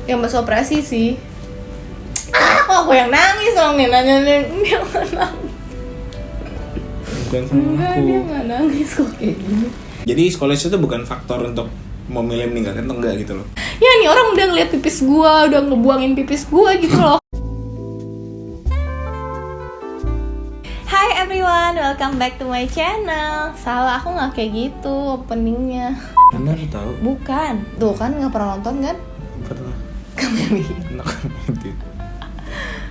Yang pas operasi sih. Kok aku yang nangis dong nih nanya dia nggak nangis. Bukan sama aku. Dia nggak nangis kok kayak gini. Jadi skoliosis itu bukan faktor untuk memilih meninggalkan atau enggak gitu loh. Ya nih orang udah ngeliat pipis gua, udah ngebuangin pipis gua gitu loh. Hi everyone, welcome back to my channel. Salah, aku nggak kayak gitu openingnya. Benar tahu? Bukan, tuh kan nggak pernah nonton kan? Pernah. Kembali.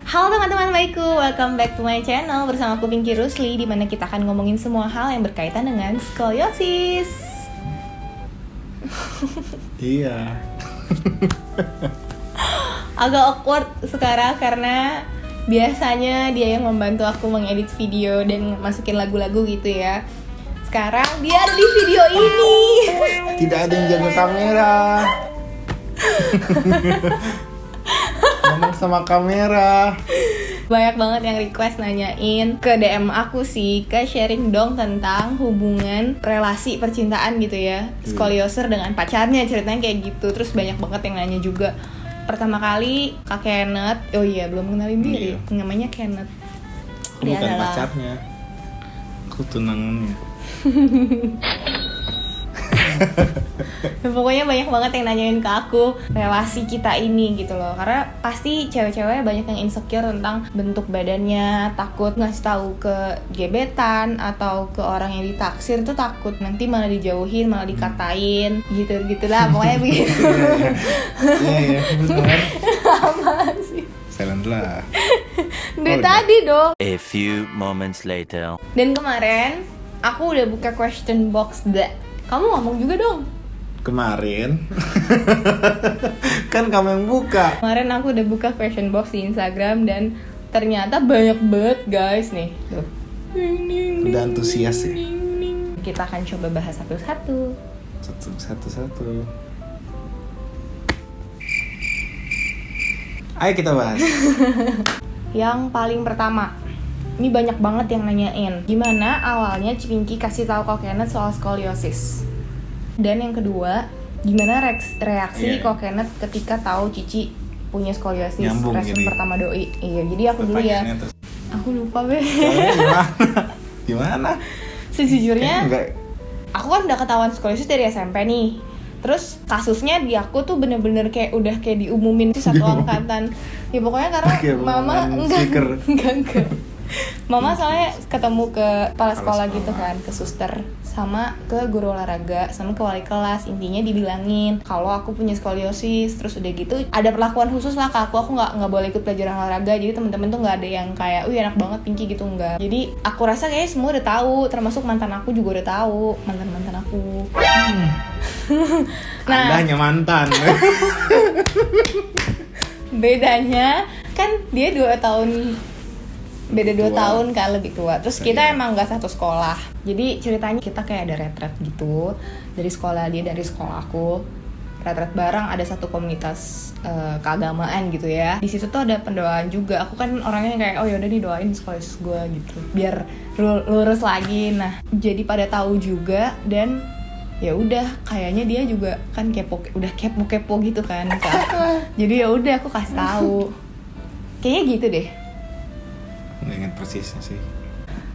Halo teman-teman baikku, welcome back to my channel bersama aku Pinky Rusli, di mana kita akan ngomongin semua hal yang berkaitan dengan skoliosis. Iya. Agak awkward sekarang karena biasanya dia yang membantu aku mengedit video dan masukin lagu-lagu gitu ya. Sekarang dia ada di video ini. Tidak ada yang jaga kamera. Ngomong sama kamera. Banyak banget yang request nanyain ke DM aku sih, ke sharing dong tentang hubungan relasi percintaan gitu ya, skolioser dengan pacarnya, ceritanya kayak gitu. Terus banyak banget yang nanya juga. Pertama kali Kak Kenneth, oh iya belum kenalin diri, namanya Kenneth. Aku bukan pacarnya, aku tunangannya. Pokoknya banyak banget yang nanyain ke aku relasi kita ini gitu loh. Karena pasti cewek-cewek banyak yang insecure tentang bentuk badannya, takut ngasih tahu ke gebetan atau ke orang yang ditaksir tuh, takut nanti malah dijauhin, malah dikatain gitu-gitulah pokoknya begitu. Iya, benar. Apaan sih? Silent lah. Dari tadi dong. A few moments later. Dan kemarin aku udah buka question box deh. Kamu ngomong juga dong. Kemarin kan kamu yang buka. Kemarin aku udah buka question box di Instagram dan ternyata banyak banget guys nih. Tuh. Udah antusias ya. Kita akan coba bahas satu-satu. Satu-satu. Ayo kita bahas. Yang paling pertama, ini banyak banget yang nanyain gimana awalnya Pinky kasih tahu Kak Kenneth soal skoliosis. Dan yang kedua, gimana reaksi Kak Kenneth ketika tahu Cici punya skoliosis. Nyambung Respon jadi. pertama doi. Iya, jadi aku dulu ya. Aku lupa be. Gimana? Sejujurnya Enggak. aku kan udah ketahuan skoliosis dari SMP nih. Terus kasusnya di aku tuh bener-bener kayak udah kayak diumumin tuh satu angkatan. Ya pokoknya karena mama enggak. Mama soalnya ketemu ke kepala sekolah gitu kan, ke suster, sama ke guru olahraga, sama ke wali kelas. Intinya dibilangin kalau aku punya skoliosis. Terus udah gitu ada perlakuan khusus lah ke aku nggak boleh ikut pelajaran olahraga. Jadi temen-temen tuh nggak ada yang kayak, enak banget Pinky gitu, enggak. Jadi aku rasa kayak semua udah tahu, termasuk mantan aku juga udah tahu, mantan aku. Nah, Anda hanya mantan. bedanya kan dia 2 tahun. Beda 2 tahun kan, lebih tua. Terus kita emang gak satu sekolah. Jadi ceritanya kita kayak ada retret gitu. Dari sekolah dia, dari sekolah aku. Retret bareng, ada satu komunitas keagamaan gitu ya. Di situ tuh ada pendoaan juga. Aku kan orangnya kayak, oh yaudah nih doain skoliosis gue gitu. Biar lurus lagi. Nah, jadi pada tahu juga. Dan ya udah, kayaknya dia juga kan udah kepo gitu kan ke aku. Jadi ya udah aku kasih tahu. Kayaknya gitu deh. Nggak ingat persisnya sih.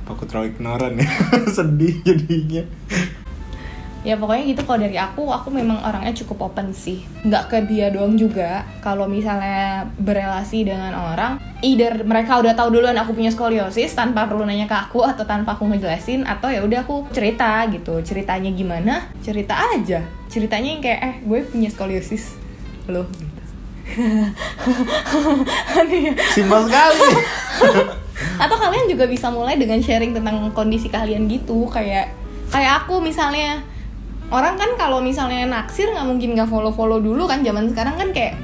Aku terlalu ignoran ya. Sedih jadinya. Ya pokoknya gitu. Kalau dari aku memang orangnya cukup open sih. Nggak ke dia doang juga. Kalau misalnya berelasi dengan orang, either mereka udah tahu duluan aku punya skoliosis tanpa perlu nanya ke aku, atau tanpa aku ngejelasin, atau ya udah aku cerita gitu. Ceritanya gimana? Cerita aja. Ceritanya yang kayak gue punya skoliosis loh gitu. Simpel sekali. Atau kalian juga bisa mulai dengan sharing tentang kondisi kalian gitu. Kayak aku misalnya, orang kan kalau misalnya naksir nggak mungkin nggak follow dulu kan. Zaman sekarang kan kayak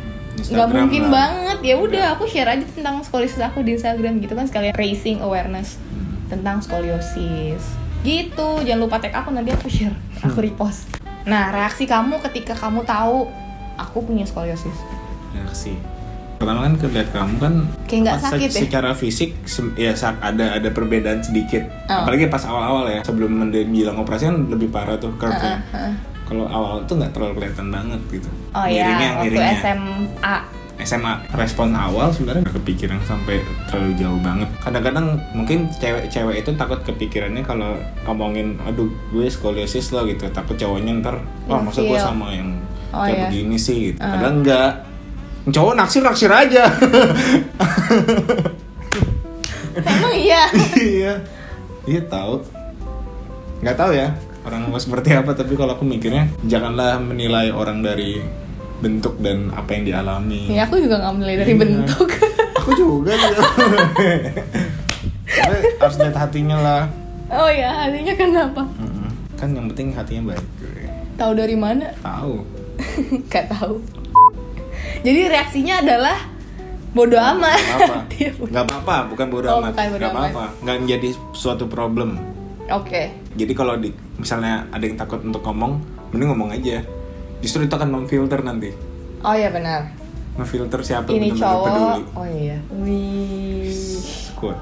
nggak mungkin lah. banget. Ya udah aku share aja tentang skoliosis aku di Instagram gitu kan, sekalian raising awareness tentang skoliosis gitu. Jangan lupa tag aku, nanti aku share, aku repost. Nah, reaksi kamu ketika kamu tahu aku punya skoliosis? Reaksi pertama kan lihat kamu kan kayak nggak sakit ya? Secara fisik ya ada perbedaan sedikit. Apalagi pas awal-awal ya, sebelum menjelang operasi kan lebih parah tuh curve-nya. Kalau awal tuh nggak terlalu kelihatan banget gitu. Oh iya, waktu SMA respon awal sebenarnya nggak kepikiran sampai terlalu jauh banget. Kadang-kadang mungkin cewek itu takut kepikirannya kalau ngomongin aduh gue skoliosis loh gitu, takut cowoknya ntar masa gue sama yang kayak begini sih gitu. Padahal enggak, cowok naksir aja. Emang iya? Iya tahu. Nggak tahu ya orang mau seperti apa, tapi kalau aku mikirnya janganlah menilai orang dari bentuk dan apa yang dialami. Ya aku juga nggak menilai dari bentuk. Aku juga. Tapi harus lihat hatinya lah. Oh ya, hatinya kenapa? Kan yang penting hatinya baik. Tahu dari mana? Tahu. Gak tahu. Jadi reaksinya adalah bodoh amat. Nggak apa-apa, bukan bodoh amat. Nggak apa-apa, nggak menjadi suatu problem. Oke. Jadi kalau misalnya ada yang takut untuk ngomong, mending ngomong aja. Justru itu akan memfilter nanti. Oh iya benar. Memfilter siapa ini yang cowok peduli. Oh iya. Wih. Kuat.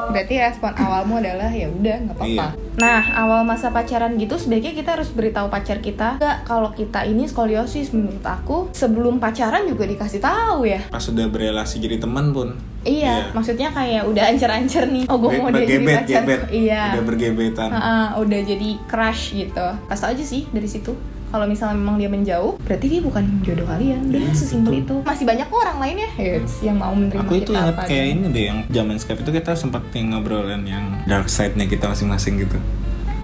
Berarti respon awalmu adalah ya udah nggak apa-apa. Iya. Nah, awal masa pacaran gitu sebaiknya kita harus beritahu pacar kita enggak kalau kita ini skoliosis. Menurut aku sebelum pacaran juga dikasih tahu ya. Pas sudah berrelasi jadi teman pun. Iya, maksudnya kayak udah ancer-ancer nih. Oh, gue mau dia jadi pacar. Iya. Udah bergebetan. Udah jadi crush gitu. Pas aja sih dari situ. Kalau misalnya memang dia menjauh, berarti dia bukan jodoh kalian. Udah sesimpel itu. Masih banyak orang lain ya yang mau menerima aku itu kita ingat apa kayak gitu. ini deh, yang zaman Skype itu kita sempat ngobrolin yang dark side-nya kita masing-masing gitu.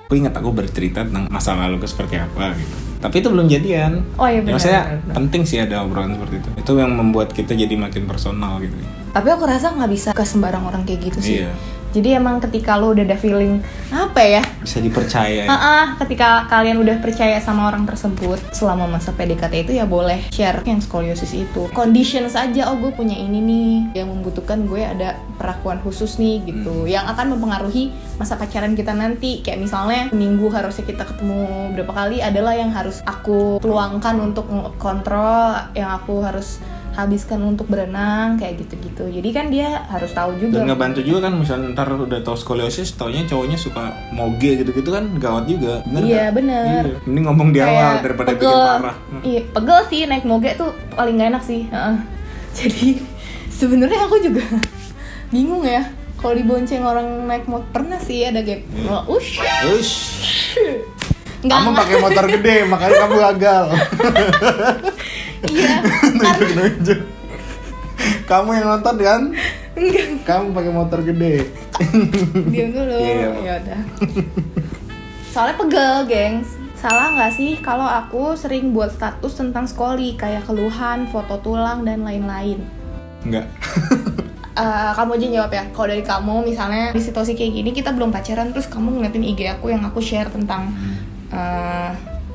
Aku ingat aku bercerita tentang masa lalu seperti apa gitu. Tapi itu belum jadian. Oh iya benar. Maksudnya penting sih ada obrolan seperti itu. Itu yang membuat kita jadi makin personal gitu. Tapi aku rasa nggak bisa ke sembarang orang kayak gitu sih. Iya. Jadi emang ketika lo udah ada feeling apa ya? Bisa dipercaya. Ketika kalian udah percaya sama orang tersebut selama masa PDKT itu ya boleh share yang skoliosis itu. Condition saja, oh gue punya ini nih yang membutuhkan gue ada perlakuan khusus nih gitu. Yang akan mempengaruhi masa pacaran kita nanti. Kayak misalnya minggu harusnya kita ketemu berapa kali adalah yang harus aku peluangkan untuk kontrol, yang aku harus habiskan untuk berenang kayak gitu-gitu. Jadi kan dia harus tahu juga. Dan ngebantu juga kan, misalnya ntar udah tahu skoliosis, taunya cowoknya suka moge gitu-gitu kan gawat juga. Iya bener. Iya. Ini ngomong di awal daripada bikin parah. Iya, pegel sih naik moge tuh paling gak enak sih. Jadi sebenarnya aku juga bingung ya. Kalau dibonceng orang naik motor, pernah sih ada gap. Ush. Kamu pakai motor gede, makanya kamu gagal. Iya. Nunjuk. Kamu yang nonton kan? Enggak. Kamu pakai motor gede. Diam dulu. Ya udah. Soalnya pegel, gengs. Salah nggak sih kalau aku sering buat status tentang skoli kayak keluhan, foto tulang dan lain-lain? Enggak. Kamu aja jawab ya. Kalau dari kamu misalnya di situasi kayak gini kita belum pacaran terus kamu ngeliatin IG aku yang aku share tentang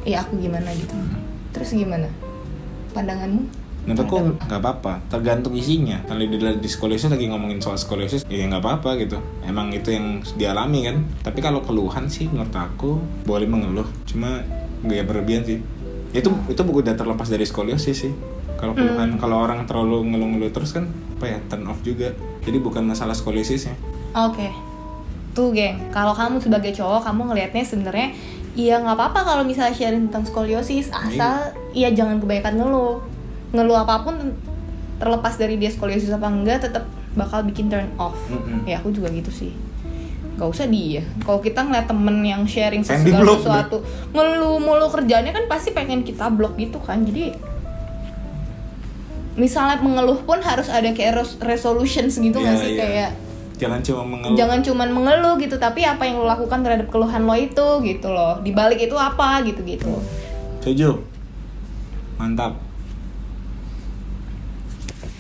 ya aku gimana gitu. Terus gimana? Pandanganmu? Menurut aku nggak apa-apa, tergantung isinya. Kalau di skoliosis lagi ngomongin soal skoliosis, ya nggak apa-apa gitu. Emang itu yang dialami kan. Tapi kalau keluhan sih menurut aku boleh mengeluh, cuma nggak berlebihan sih. Itu udah terlepas dari skoliosis sih. Kalau keluhan, kalau orang terlalu ngeluh-ngeluh terus kan apa ya, turn off juga. Jadi bukan masalah skoliosisnya. Oke. Tuh geng, kalau kamu sebagai cowok kamu ngelihatnya sebenarnya iya nggak apa-apa kalau misalnya sharing tentang skoliosis, asal iya jangan kebanyakan ngeluh apapun terlepas dari dia skoliosis apa enggak tetap bakal bikin turn off. Ya aku juga gitu sih. Gak usah dia. Kalau kita ngeliat temen yang sharing sesuatu ngeluh mulu kerjaannya kan pasti pengen kita blok gitu kan. Jadi misalnya mengeluh pun harus ada kayak resolution segitu nggak sih kayak jangan cuma mengeluh gitu, tapi apa yang lo lakukan terhadap keluhan lo itu gitu loh, di balik itu apa gitu. Setuju. Mantap.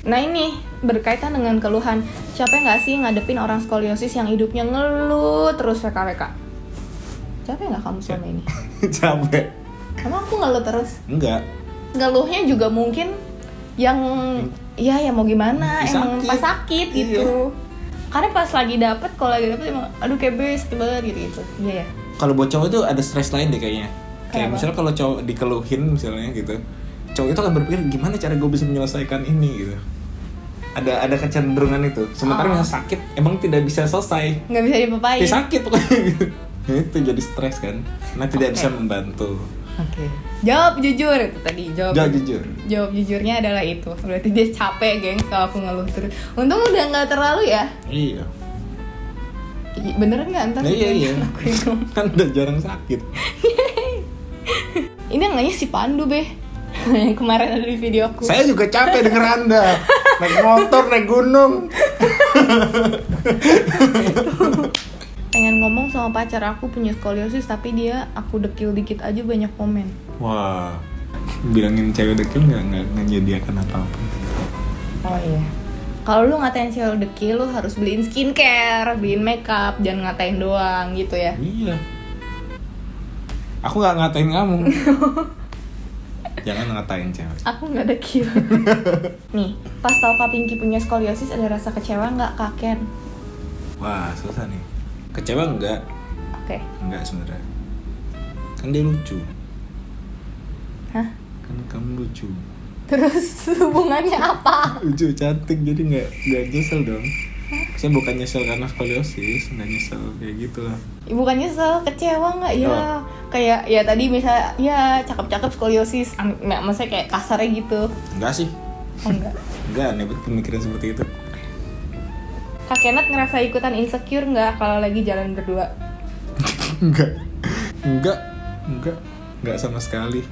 Nah ini berkaitan dengan keluhan, capek nggak sih ngadepin orang skoliosis yang hidupnya ngeluh terus WKWK? Capek nggak kamu selama ini? Capek. Emang aku ngeluh terus? Enggak. Ngeluhnya juga mungkin yang ya mau gimana, emang pas sakit gitu. Karena pas lagi dapet, kalau lagi dapet emang aduh kebe sakit banget gitu. Iya ya. Kalau buat cowok itu ada stres lain deh kayaknya. Kayak Kenapa? misalnya kalau cowok dikeluhin misalnya gitu, cowok itu akan berpikir gimana cara gue bisa menyelesaikan ini gitu. Ada kecenderungan itu. Sementara misalnya sakit emang tidak bisa selesai. Nggak bisa dipapain. Sakit pokoknya gitu. Itu jadi stres kan, karena tidak bisa membantu. Oke. Jawab jujur itu tadi. Jawab jujur. Jawab jujurnya adalah itu. Berarti dia capek, geng, kalau aku ngeluh terus. Untung udah nggak terlalu ya. Iya. Bener nggak ntar? Iya. Aku itu. Kan udah jarang sakit. Ini yang nanya si Pandu, Be. Yang kemarin ada di video aku. Saya juga capek denger Anda. Naik motor, naik gunung. Pengen ngomong sama pacar aku punya skoliosis, tapi dia aku dekil dikit aja banyak komen. Wah, bilangin cewek dekil nggak menyediakan apa-apa. Oh iya. Kalau lu ngatain cewek dekil, lu harus beliin skincare, beliin makeup, jangan ngatain doang gitu ya. Iya. Aku nggak ngatain kamu. Jangan ngatain cewek. Aku nggak dekil. Nih, pas tau Kak Pinky punya skoliosis, ada rasa kecewa nggak Kak Ken? Wah, susah nih. Kecewa enggak? Oke. Enggak sebenarnya. Kan dia lucu. Hah? Kan kamu lucu. Terus hubungannya apa? Lucu, cantik, jadi nggak nyesel dong. Saya bukan nyesel karena skoliosis, nggak nyesel kayak gitu lah. Bukan nyesel, kecewa nggak ya? Oh. Kayak ya tadi misalnya ya cakep-cakep skoliosis, maksudnya kayak kasarnya gitu. Enggak sih. Oh, enggak. Enggak, aneh banget pemikiran seperti itu. Kak Kenneth ngerasa ikutan insecure nggak kalau lagi jalan berdua? Enggak sama sekali.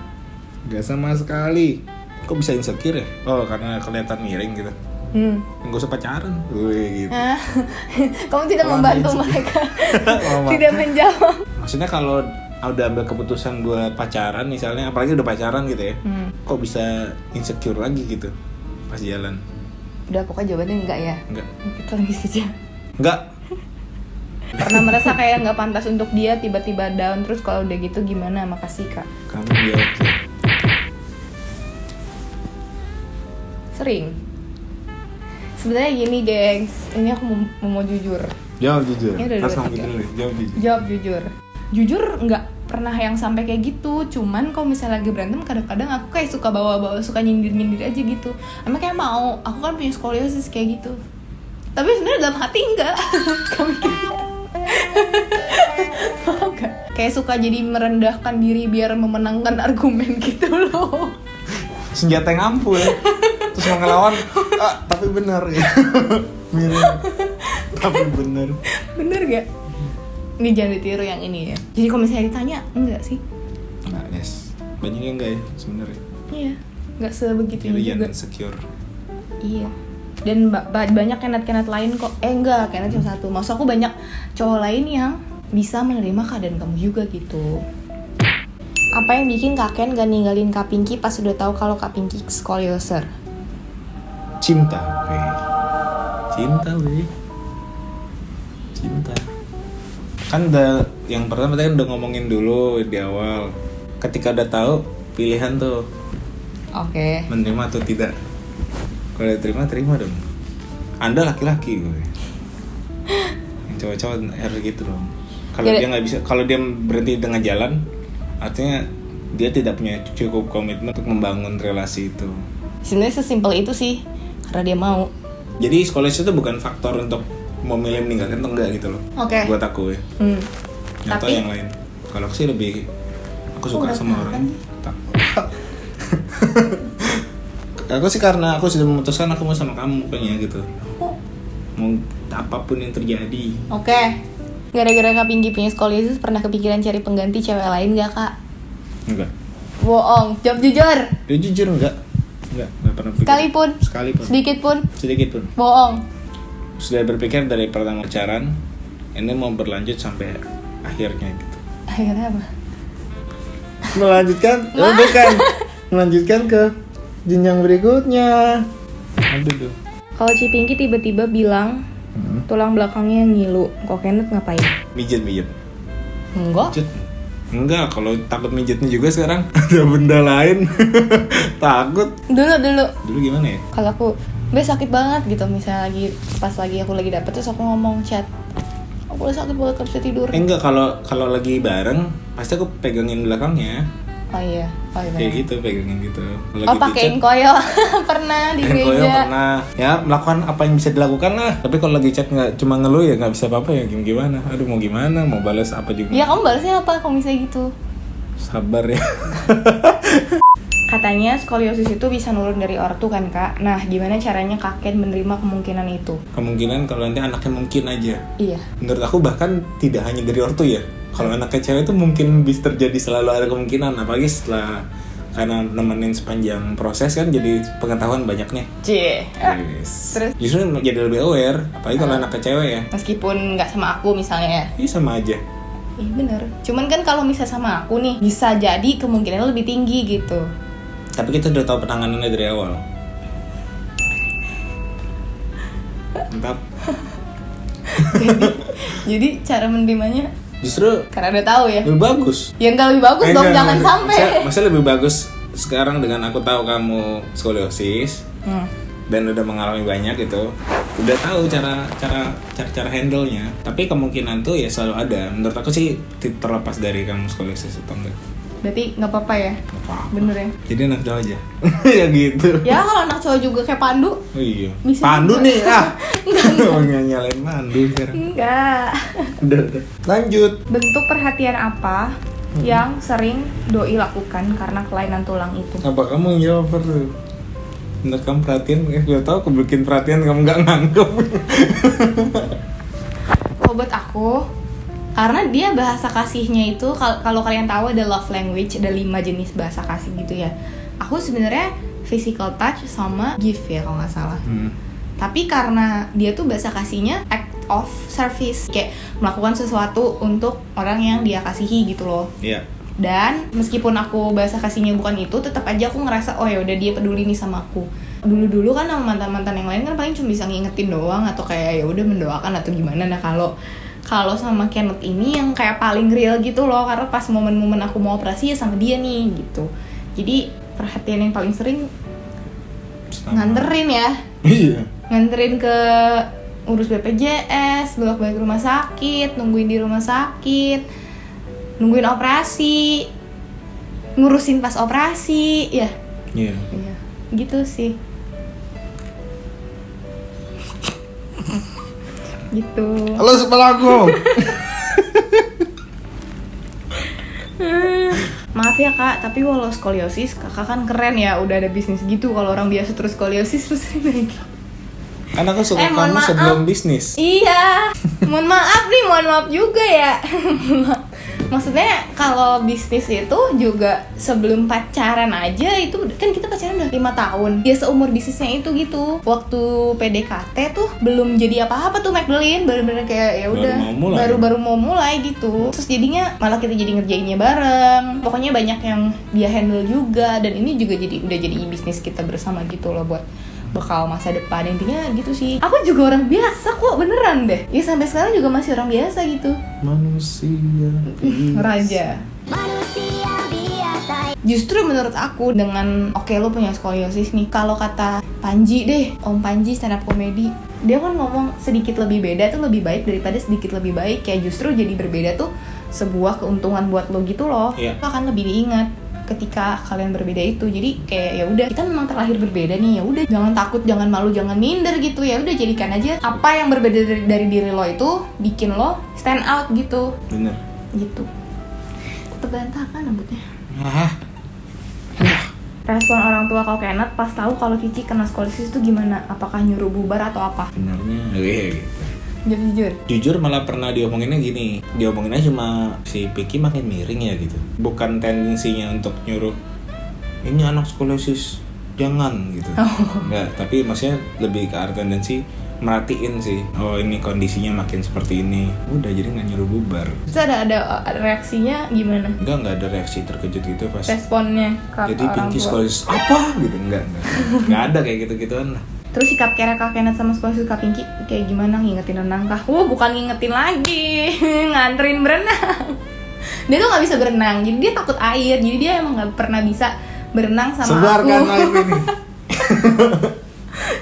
Enggak sama sekali. Kok bisa insecure ya? Oh, karena kelihatan miring gitu. Nggak usah pacaran. Wih, gitu. Kamu tidak Kalau membantu insecure. mereka. Oh, Tidak menjawab. Maksudnya kalau udah ambil keputusan buat pacaran misalnya, apalagi udah pacaran gitu ya, kok bisa insecure lagi gitu pas jalan? Udah, pokoknya jawabannya enggak ya? Enggak. Kita lagi saja. Enggak. Pernah merasa kayak nggak pantas untuk dia, tiba-tiba down, terus kalau udah gitu gimana? Makasih Kak. Kamu jawab ya. Sering. Sebenarnya gini gengs, ini aku mau jujur. Jawab jujur. Ini udah Pas dua, ngomong gitu tiga. dulu. Jawab jujur. Jawab jujur. Jujur nggak pernah yang sampai kayak gitu. Cuman kalau misalnya lagi berantem, kadang-kadang aku kayak suka bawa-bawa, suka nyindir-nyindir aja gitu. Emang kayak mau, aku kan punya skoliosis kayak gitu. Tapi sebenarnya dalam hati enggak. Kamu gitu. Paham gak? Kayak suka jadi merendahkan diri biar memenangkan argumen gitu loh. Senjata yang ampuh ya. Terus mau ngelawan, tapi benar ya. Miring. Tapi benar. Bener gak? Ini jangan ditiru yang ini ya. Jadi kalau misalnya ditanya, enggak sih. Nah, yes. Banyak yang enggak ya sebenarnya. Iya, enggak sebegitunya Irian juga. dan secure. Iya. Dan banyak Kenneth lain kok. Enggak, Kenneth cuma satu. Maksud aku banyak cowok lain yang bisa menerima keadaan kamu juga gitu. Apa yang bikin Kak Ken gak ninggalin Kak Pinky pas udah tahu kalau Kak Pinky skolioser? Cinta, weh. Cinta. Kan udah yang pertama tadi udah ngomongin dulu di awal. Ketika udah tahu pilihan tuh Oke. menerima atau tidak. Kalau terima dong. Anda laki-laki gue. Yang cowok-cowok harus gitu dong. Kalau Jadi- dia nggak bisa, kalau dia berhenti di tengah jalan, artinya dia tidak punya cukup komitmen untuk membangun relasi itu. Sebenarnya sesimpel itu sih, karena dia mau. Jadi skoliosis itu bukan faktor untuk memilih meninggalkan atau enggak gitu loh. Oke. Buat aku ya. Contoh Tapi- yang lain. Kalau aku sih lebih, aku suka udah sama makan orang. Aku sih karena aku sudah memutuskan aku mau sama kamu pokoknya gitu. Mau apapun yang terjadi. Oke. Gara-gara Kak Pinky punya skoliosis, pernah kepikiran cari pengganti cewek lain gak Kak? Enggak. Bohong, jawab jujur. Dia jujur enggak pernah pikir. Sekalipun. Sekalipun. Sedikit pun. Sedikit pun. Bohong. Sudah berpikir dari pertama pacaran, ini mau berlanjut sampai akhirnya gitu. Akhirnya apa? Melanjutkan? Oh, bukan. Melanjutkan ke jenjang berikutnya. Aduh. Kalau Ci Pinky tiba-tiba bilang tulang belakangnya ngilu, kok Kenneth ngapain? Mijet. Enggak. Mijet. Enggak, kalau takut mijetnya juga sekarang ada benda lain. Takut. Dulu Gimana ya? kalau aku sakit banget gitu, misalnya pas aku lagi dapet, terus aku ngomong chat, aku udah sakit banget, gak bisa tidur. Enggak, kalau lagi bareng pasti aku pegangin belakangnya. Oh iya kayak benar. gitu, pegangin gitu. Kalau Oh lagi pakein di chat, koyo pernah di koyo gereja. pernah ya melakukan apa yang bisa dilakukan lah. Tapi kalau lagi chat nggak cuma ngeluh ya nggak bisa apa-apa ya, gimana? Aduh mau gimana, mau balas apa juga. Ya kamu balasnya apa kalau misalnya gitu? Sabar ya. Katanya skoliosis itu bisa nurun dari ortu kan kak. Nah gimana caranya kakek menerima kemungkinan itu? Kemungkinan kalau nanti anaknya mungkin aja. Iya. Menurut aku bahkan tidak hanya dari ortu ya. Kalau anaknya cewek itu mungkin bisa terjadi, selalu ada kemungkinan. Apalagi setelah karena nemenin sepanjang proses kan jadi pengetahuan banyaknya. Cie. Yes. Terus? Justru jadi lebih aware. Apalagi kalau anaknya cewek ya. Meskipun nggak sama aku misalnya ya. Iya sama aja. Iya bener. Cuman kan kalau misalnya sama aku nih bisa jadi kemungkinannya lebih tinggi gitu. Tapi kita udah tahu penanganannya dari awal. Mantap. Jadi cara menerimanya Justru karena udah tahu ya. lebih bagus. Ya nggak lebih bagus dong, jangan sampai. Maksudnya lebih bagus sekarang dengan aku tahu kamu skoliosis dan udah mengalami banyak gitu. Udah tahu cara handle-nya. Tapi kemungkinan tuh ya selalu ada. Menurut aku sih terlepas dari kamu skoliosis atau enggak. Berarti nggak apa-apa ya. Nggak apa-apa. Bener ya. Jadi anak cowok aja. Ya gitu. Ya kalau anak cowok juga kayak Pandu. Oh iya. Bisa Pandu juga. nih Oh nyalain Pandu sekarang. Enggak. Udah. Lanjut. Bentuk perhatian apa yang sering doi lakukan karena kelainan tulang itu? Apa kamu yang jawab perlu? Menurut kamu perhatian, gue tau aku bikin perhatian kamu nggak nganggep. Kalau buat aku, karena dia bahasa kasihnya itu kalau kalian tahu ada love language, ada 5 jenis bahasa kasih gitu ya. Aku sebenarnya physical touch sama gift ya kalau nggak salah. Tapi karena dia tuh bahasa kasihnya act of service, kayak melakukan sesuatu untuk orang yang dia kasihi gitu loh. Iya. Dan meskipun aku bahasa kasihnya bukan itu, tetap aja aku ngerasa oh ya udah dia peduli nih sama aku. Dulu kan sama mantan-mantan yang lain kan paling cuma bisa ngingetin doang atau kayak ya udah mendoakan atau gimana. Nah kalau sama Kenneth ini yang kayak paling real gitu loh, karena pas momen-momen aku mau operasi ya sama dia nih gitu. Jadi perhatian yang paling sering nganterin ya. Iya. Nganterin ke urus BPJS, bolak-balik rumah sakit, nungguin di rumah sakit, nungguin operasi, ngurusin pas operasi, ya. Iya. Iya, gitu sih. Gitu. Halo sebelah aku. Maaf ya kak, tapi walau skoliosis, kakak kan keren ya, udah ada bisnis gitu. Kalau orang biasa terus skoliosis terus lagi. Karena aku suka mohon kamu maaf. sebelum bisnis. Iya, mohon maaf juga ya. Maksudnya kalau bisnis itu juga sebelum pacaran aja itu kan kita pacaran udah 5 tahun. Ya seumur bisnisnya itu gitu. Waktu PDKT tuh belum jadi apa-apa tuh Magdalene, bener-bener kayak ya udah baru mau mulai gitu. Terus jadinya malah kita jadi ngerjainnya bareng. Pokoknya banyak yang dia handle juga, dan ini juga udah jadi bisnis kita bersama gitu loh buat bekal masa depan. Intinya gitu sih. Aku juga orang biasa kok, beneran deh. Ya sampai sekarang juga masih orang biasa gitu. Manusia Raja. Justru menurut aku dengan lo punya skoliosis nih, kalau kata Panji deh, Om Panji stand up comedy, dia kan ngomong sedikit lebih beda tuh lebih baik daripada sedikit lebih baik. Kayak justru jadi berbeda tuh sebuah keuntungan buat lo gitu loh. Iya. Lo akan lebih diingat ketika kalian berbeda itu. Jadi kayak ya udah, kita memang terlahir berbeda nih, ya udah jangan takut, jangan malu, jangan minder gitu. Ya udah jadikan aja apa yang berbeda dari diri lo itu bikin lo stand out gitu. Bener. Gitu. Tetep berantakan rambutnya. Ah. Respon orang tua kalau Kenneth pas tahu kalau Cici kena skoliosis itu gimana? Apakah nyuruh bubar atau apa? Benarnya gitu. Jujur. Jujur malah pernah diomonginnya gini. Diomonginnya cuma si Piki makin miring ya gitu. Bukan tendensinya untuk nyuruh ini anak skoliosis jangan gitu. Enggak, tapi maksudnya lebih ke arah tendensi merhatiin sih. Oh ini kondisinya makin seperti ini. Udah jadi nggak nyuruh bubar. Terus ada reaksinya gimana? Enggak ada reaksi terkejut gitu pas. Responnya ke Jadi orang Pinky tua. skoliosis apa gitu enggak. Enggak ada kayak gitu-gituan lah. Terus sikap Kak Kenneth sama skoliosis Kak Pinky kayak gimana? Ngingetin renang kah? Bukan ngingetin lagi, nganterin berenang. Dia tuh nggak bisa berenang, jadi dia takut air. Jadi dia emang nggak pernah bisa berenang sama Sebarkan aku. air ini.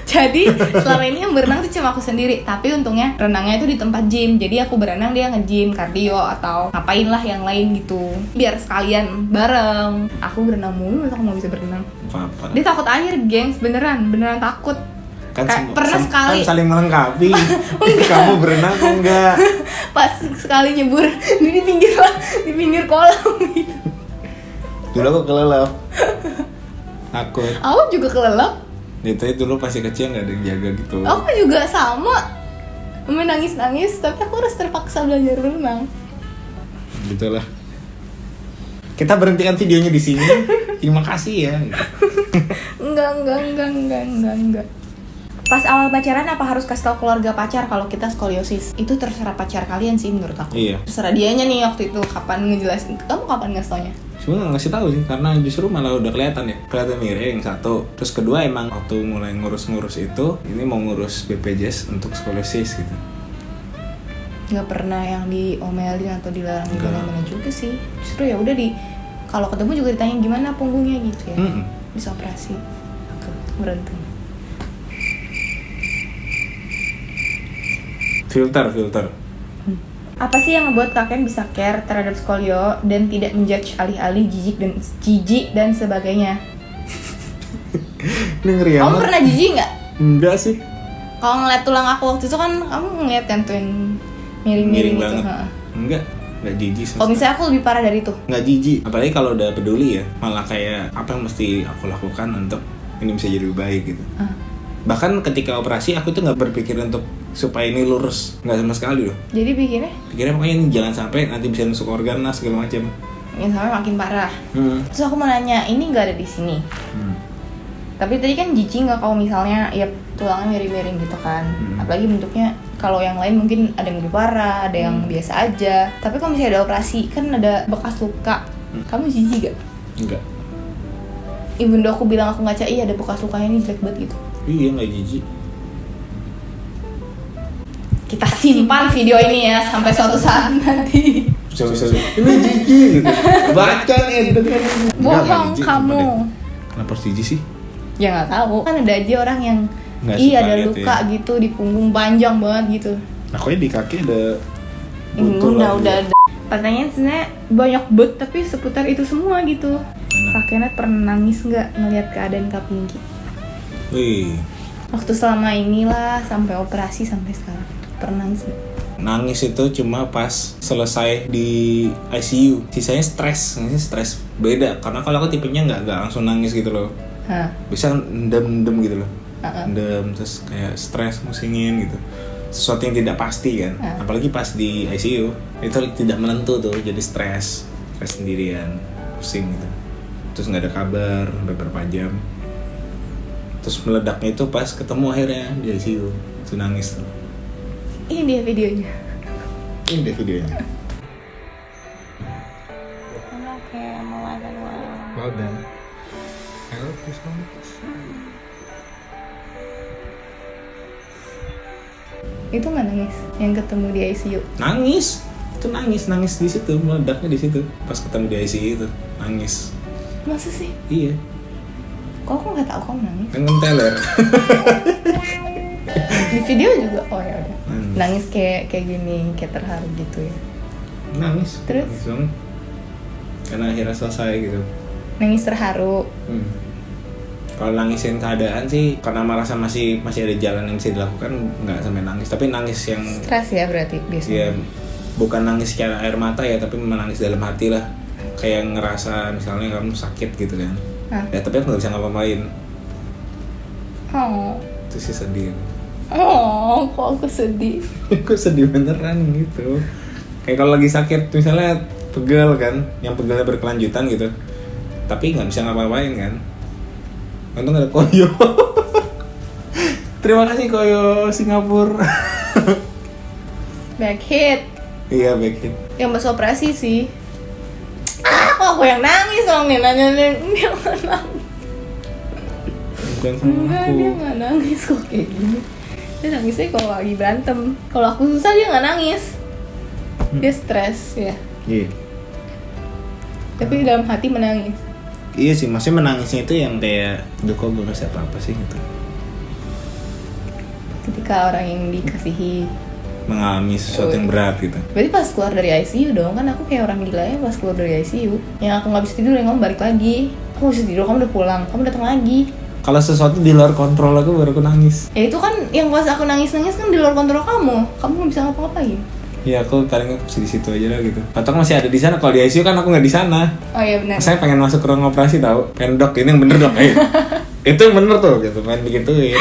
Jadi selama ini yang berenang tuh cuma aku sendiri. Tapi untungnya renangnya itu di tempat gym. Jadi aku berenang, dia nge-gym, kardio atau ngapain lah yang lain gitu. Biar sekalian bareng. Aku berenang mulu, masa aku mau bisa berenang. Apa-apa. Dia takut air, gengs, beneran takut. Kan Pernah sekali kan saling melengkapi. Kamu berenang kok enggak? pas sekali nyebur di pinggir kolam gitu. Dulu aku kelelep. Takut. Aku juga kelelep. Itu dulu pasti kecil nggak ada yang jaga gitu. Aku juga sama. Menangis-nangis, tapi aku harus terpaksa belajar berenang. Gitulah. Kita berhentikan videonya di sini. Terima kasih ya. Enggak. Pas awal pacaran apa harus kasih tau keluarga pacar kalau kita skoliosis? Itu terserah pacar kalian sih menurut aku. Iya. Terserah dianya nih waktu itu kapan ngejelasin. Kamu kapan ngasih taunya? Cuma nggak ngasih tahu sih, karena justru malah udah kelihatan ya. Kelihatan miring satu. Terus kedua emang waktu mulai ngurus-ngurus itu, ini mau ngurus BPJS untuk skoliosis gitu. Nggak pernah yang diomelin atau dilarang gimana juga sih. Justru ya udah kalau ketemu juga ditanya gimana punggungnya gitu ya. Bisa operasi. Aku beruntung. Filter. Apa sih yang ngebuat kalian bisa care terhadap skolio dan tidak menjudge alih-alih jijik dan sebagainya? Ini ngeri Kamu amat. pernah jijik nggak? Enggak sih. Kalau ngeliat tulang aku waktu itu kan kamu ngeliat kan tuh yang miring-miring gitu. banget. Ha. Enggak jijik. Kalau misalnya aku lebih parah dari itu. Nggak jijik. Apalagi kalau udah peduli ya, malah kayak apa yang mesti aku lakukan untuk ini bisa jadi lebih baik gitu. Bahkan ketika operasi aku tuh nggak berpikir untuk supaya ini lurus, nggak sama sekali loh. Jadi pikirnya Pokoknya ini jangan sampai nanti bisa nusuk organ lah segala macam. yang sampai makin parah. Terus aku mau nanya, ini nggak ada di sini. Tapi tadi kan jijik nggak kalau misalnya ya tulangnya miring-miring gitu kan. Apalagi bentuknya kalau yang lain mungkin ada yang lebih parah, ada yang biasa aja. Tapi kalau misalnya ada operasi kan ada bekas luka. Kamu jijik gak? Enggak. Even though aku bilang aku ngaca, iya ada bekas lukanya ini jelek banget gitu. Iya nggak jijik. Kita simpan video ini ya sampai suatu saat nanti. Bisa. Ini jijik gitu. Baca nih. Bohong kamu. Kenapa harus jijik sih? Ya nggak tahu. Kan ada aja orang yang Nggak iya suka ada gitu luka ya. gitu di punggung panjang banget gitu. Aku di kaki ada buntul Udah lagi. ada. Pertanyaan sebenarnya banyak banget tapi seputar itu semua gitu. Kakeknya pernah nangis nggak ngelihat keadaan Kak Pinky? Wih. Waktu selama inilah sampai operasi sampai sekarang pernah nangis nggak? Nangis itu cuma pas selesai di ICU. Sisanya stres beda. Karena kalau aku tipenya nggak langsung nangis gitu loh. Hah? Bisa ndem gitu loh. Ndem terus kayak stres musingin gitu. Sesuatu yang tidak pasti kan. Apalagi pas di ICU itu tidak menentu tuh, jadi stres sendirian, pusing gitu. Terus nggak ada kabar beberapa jam. Terus meledaknya itu pas ketemu akhirnya di ICU. Terus nangis tuh. Ini dia videonya. Ini deh videonya. Oke, mulai dari mana? Well done. I love you so much. Itu nggak nangis yang ketemu di ICU? Nangis. Itu nangis di situ, meledaknya di situ. Pas ketemu di ICU itu nangis. Masa sih? Iya. Kok aku nggak tahu kamu nangis? Kan teler. Di video juga. Oh ya udah. Nangis. Nangis kayak gini, kayak terharu gitu ya. Nangis. Terus? Nangis banget. Karena akhirnya selesai gitu. Nangis terharu. Kalau nangisin keadaan sih karena merasa masih ada jalan yang bisa dilakukan, nggak sampai nangis. Tapi nangis yang Stres ya berarti biasanya. ya bukan nangis secara air mata ya, tapi menangis dalam hati lah. Kayak ngerasa misalnya kamu sakit gitu kan. Ya tapi aku nggak bisa ngapa-ngapain. Oh. Itu sih sedih. Oh, kok aku sedih. Aku sedih beneran gitu. Kayak kalau lagi sakit misalnya pegel kan, yang pegelnya berkelanjutan gitu. Tapi nggak bisa ngapa-ngapain kan. Untung ada Koyo. Terima kasih Koyo Singapura. Back hit. Iya back hit. Yang pas operasi sih. Kok aku yang nangis dong nih nanya dia nggak nangis. Bukan sama Enggak, aku. dia nggak nangis kok kayak gini. Dia nangisnya kalau lagi berantem. Kalau aku susah dia nggak nangis. Dia stres ya. Iya. Tapi dalam hati menangis. Iya sih, maksudnya menangisnya itu yang kayak, duh kok gue nggak apa-apa sih gitu. ketika orang yang dikasihi mengalami sesuatu yang berat gitu. Berarti pas keluar dari ICU dong, kan aku kayak orang gila ya pas keluar dari ICU. Yang aku gak bisa tidur, yang kamu balik lagi. Aku gak bisa tidur, kamu udah pulang, kamu datang lagi. Kalau sesuatu di luar kontrol aku baru aku nangis. Ya itu kan yang pas aku nangis-nangis kan di luar kontrol kamu gak bisa ngapa-ngapain. Iya, aku paling bisa di situ aja lah gitu. Atau masih ada di sana. Kalau di ICU kan aku nggak di sana. Oh iya benar. Saya pengen masuk ke ruang operasi tahu. Pengen dok, ini yang bener dok. Itu yang bener tuh gitu. Pengen begituin.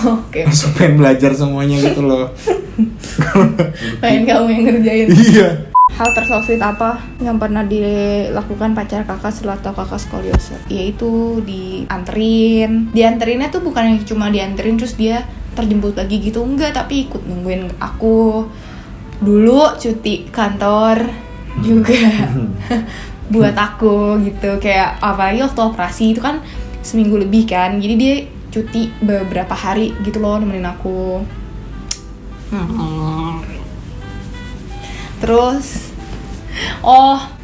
Oke. Langsung pengen belajar semuanya gitu loh. Pengen kamu yang ngerjain. Iya. Hal tersulit apa yang pernah dilakukan pacar kakak setelah tahu kakak skoliosis? Yaitu dianterinnya tuh bukan yang cuma dianterin terus dia terjemput lagi gitu, enggak, tapi ikut nungguin aku. Dulu cuti kantor juga buat aku gitu, kayak apalagi waktu operasi itu kan seminggu lebih kan, jadi dia cuti beberapa hari gitu loh nemenin aku. Terus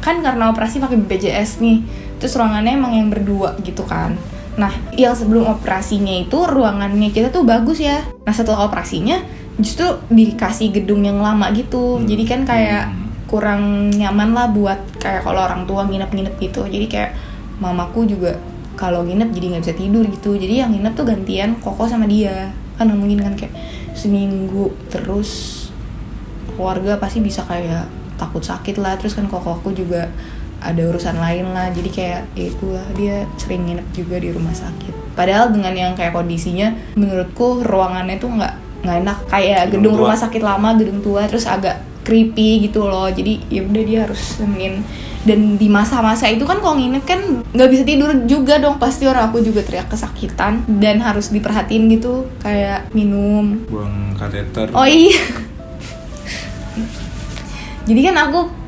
kan karena operasi pakai BPJS nih, terus ruangannya emang yang berdua gitu kan. Nah, yang sebelum operasinya itu ruangannya kita tuh bagus ya. Nah, setelah operasinya justru dikasih gedung yang lama gitu. Jadi kan kayak kurang nyaman lah buat kayak kalau orang tua nginep-nginep gitu. Jadi kayak mamaku juga kalau nginep jadi nggak bisa tidur gitu. Jadi yang nginep tuh gantian Koko sama dia. Kan nggak mungkin kan kayak seminggu terus keluarga pasti bisa kayak takut sakit lah. Terus kan Koko aku juga ada urusan lain lah, jadi kayak ya itulah dia sering nginep juga di rumah sakit. Padahal dengan yang kayak kondisinya menurutku ruangannya tuh nggak enak, kayak gedung rumah sakit lama, gedung tua, terus agak creepy gitu loh. Jadi ya udah dia harus nemenin. Dan di masa-masa itu kan kalau nginep kan nggak bisa tidur juga dong, pasti orang aku juga teriak kesakitan dan harus diperhatiin gitu, kayak minum, buang kateter. oh iya. Jadi kan aku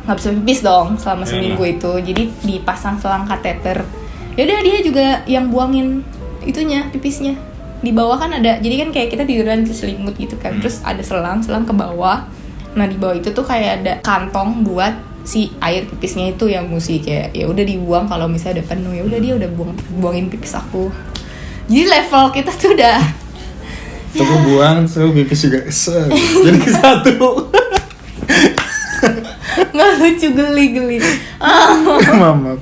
nggak bisa pipis dong selama seminggu itu, jadi dipasang selang kateter. Ya udah dia juga yang buangin itunya, pipisnya. Di bawah kan ada, jadi kan kayak kita tiduran selimut gitu kan, terus ada selang ke bawah. Nah di bawah itu tuh kayak ada kantong buat si air pipisnya itu yang mesti kayak ya udah dibuang kalau misalnya udah penuh. Ya udah dia udah buangin pipis aku. Jadi level kita tuh udah. Aku buang, pipis juga jadi satu. Nggak lucu, geli. Mama.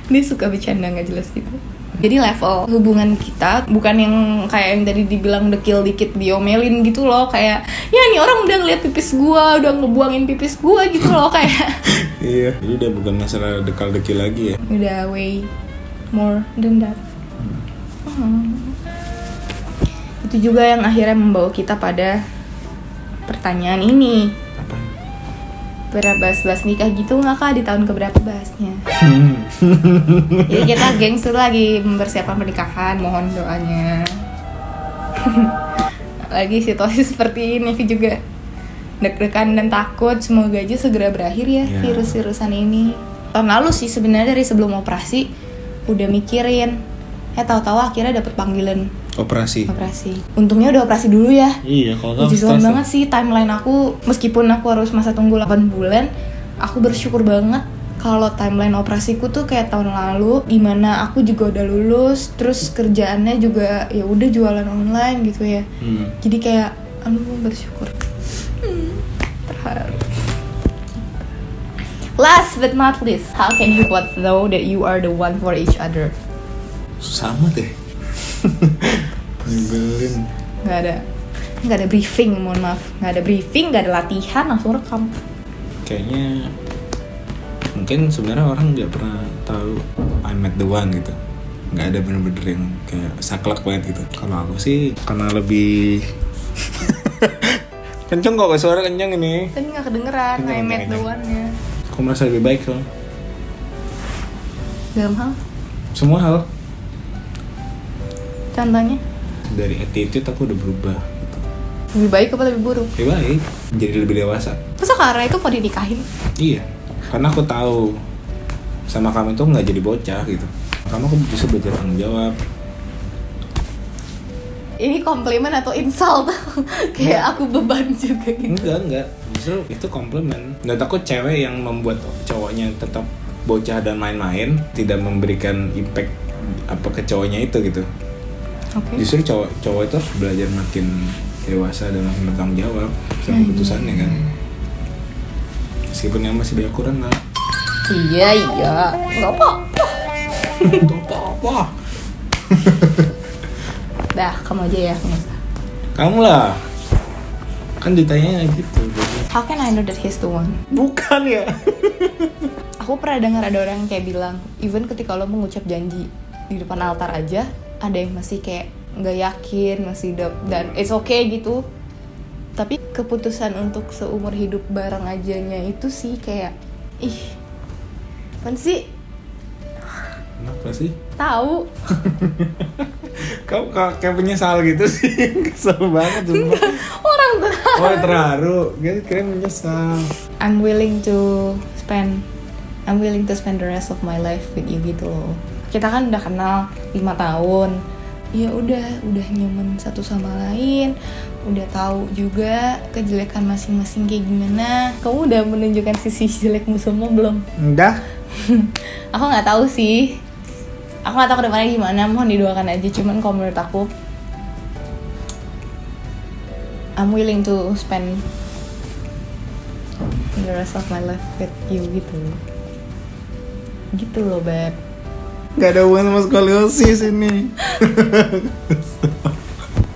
Dia suka bercanda nggak jelas gitu. Jadi level hubungan kita bukan yang kayak yang tadi dibilang dekil dikit diomelin gitu loh, kayak ya nih orang udah ngeliat pipis gua, udah ngebuangin pipis gua gitu loh kayak. Iya, jadi udah bukan masalah dekal-dekil lagi ya. Udah way more than that. Itu juga yang akhirnya membawa kita pada pertanyaan ini. Apa? Pernah bahas-bahas nikah gitu nggak kak, di tahun keberapa bahasnya? Jadi kita gengs tuh lagi mempersiapkan pernikahan, mohon doanya. Lagi situasi seperti ini, aku juga deg-degan dan takut. Semoga aja segera berakhir ya virus-virusan ini. Tahun lalu sih sebenarnya dari sebelum operasi udah mikirin. Tahu-tahu akhirnya dapet panggilan operasi. Untungnya udah operasi dulu ya. Iya, kalau Puji Tuhan banget sih timeline aku, meskipun aku harus masa tunggu 8 bulan, aku bersyukur banget kalau timeline operasiku tuh kayak tahun lalu, dimana aku juga udah lulus, terus kerjaannya juga ya udah jualan online gitu ya. Jadi kayak bersyukur. Terharu. Last but not least, how can you both know that you are the one for each other? Sama deh. Nyebelin. Nggak ada briefing, mohon maaf. Nggak ada briefing, nggak ada latihan, langsung rekam. Kayaknya mungkin sebenarnya orang nggak pernah tahu I met the one gitu. Nggak ada bener-bener yang kayak saklek banget gitu. Kalau aku sih karena lebih kenceng kok, suara kenceng ini. Tapi nggak kedengeran, I met the one-nya. Aku merasa lebih baik soalnya. Dalam hal? Semua hal. Contohnya? Dari attitude aku udah berubah gitu. Lebih baik apa lebih buruk? Lebih baik, jadi lebih dewasa. Masa karena itu mau dinikahin? Iya, karena aku tahu sama kamu itu nggak jadi bocah gitu. Kamu aku bisa belajar tanggung jawab. Ini komplimen atau insult? Kayak aku beban juga gitu. Enggak. Justru itu komplimen. Dan aku cewek yang membuat cowoknya tetap bocah dan main-main, tidak memberikan impact apa ke cowoknya itu gitu. Oke. Justru cowok itu harus belajar makin dewasa dan makin bertanggung jawab sama keputusannya kan. Meskipun yang masih banyak kurang lah. Iya, nggak apa-apa. Gak apa-apa. Dah, kamu aja ya, nggak usah. Kamu lah. Kan ditanya gitu. How can I know that he's the one? Bukan ya. Aku pernah dengar ada orang yang kayak bilang, even ketika lo mengucap janji di depan altar aja, ada yang masih kayak nggak yakin, masih dan it's okay gitu. Tapi keputusan untuk seumur hidup bareng ajanya itu sih kayak, apaan sih? Kenapa sih? Tahu. Kamu kayak penyesal gitu sih. Kesel banget sumpah. Orang terharu. Oh terharu. Gitu kira menyesal. I'm willing to spend the rest of my life with you gitu loh. Kita kan udah kenal 5 tahun. Ya udah nyaman satu sama lain. Udah tahu juga kejelekan masing-masing kayak gimana. Kamu udah menunjukkan sisi jelekmu semua belum? Udah. Aku nggak tahu sih. Aku nggak tahu kedepannya gimana. Mohon didoakan aja. Cuman kalau menurut aku, I'm willing to spend the rest of my life with you gitu loh Beb. Gak ada hubungan sama skoliosis ini.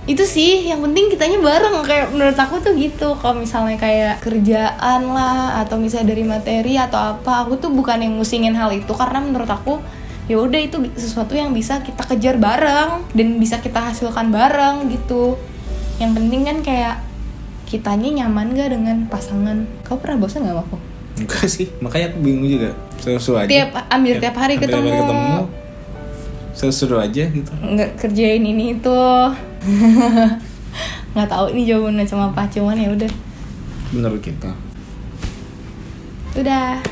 Itu sih yang penting kitanya bareng. Kayak menurut aku tuh gitu. Kalau misalnya kayak kerjaan lah, atau misalnya dari materi atau apa, aku tuh bukan yang musingin hal itu. Karena menurut aku ya udah itu sesuatu yang bisa kita kejar bareng dan bisa kita hasilkan bareng gitu. Yang penting kan kayak kitanya nyaman gak dengan pasangan. Kau pernah bosan gak sama aku? Enggak sih, makanya aku bingung juga. Seru-seru aja. Tiap hari ketemu. Seru-seru aja gitu. Nggak kerjain ini itu. Nggak tahu ini jawabannya cuma apa, cuman ya udah. Menurut kita. Udah.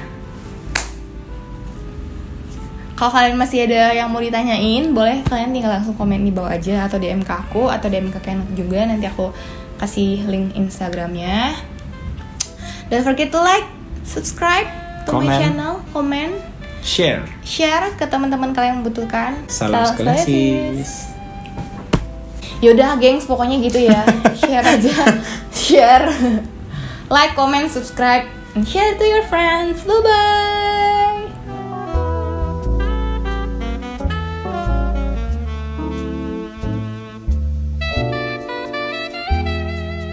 Kalau kalian masih ada yang mau ditanyain, boleh kalian tinggal langsung komen di bawah aja, atau DM ke aku atau DM ke Kenan juga. Nanti aku kasih link Instagramnya. Don't forget to like, subscribe to my channel, comment, share ke teman-teman kalian yang membutuhkan. Salam skoliosis. Yaudah gengs, pokoknya gitu ya. Share aja. Share. Like, comment, subscribe, and share to your friends. Bye-bye.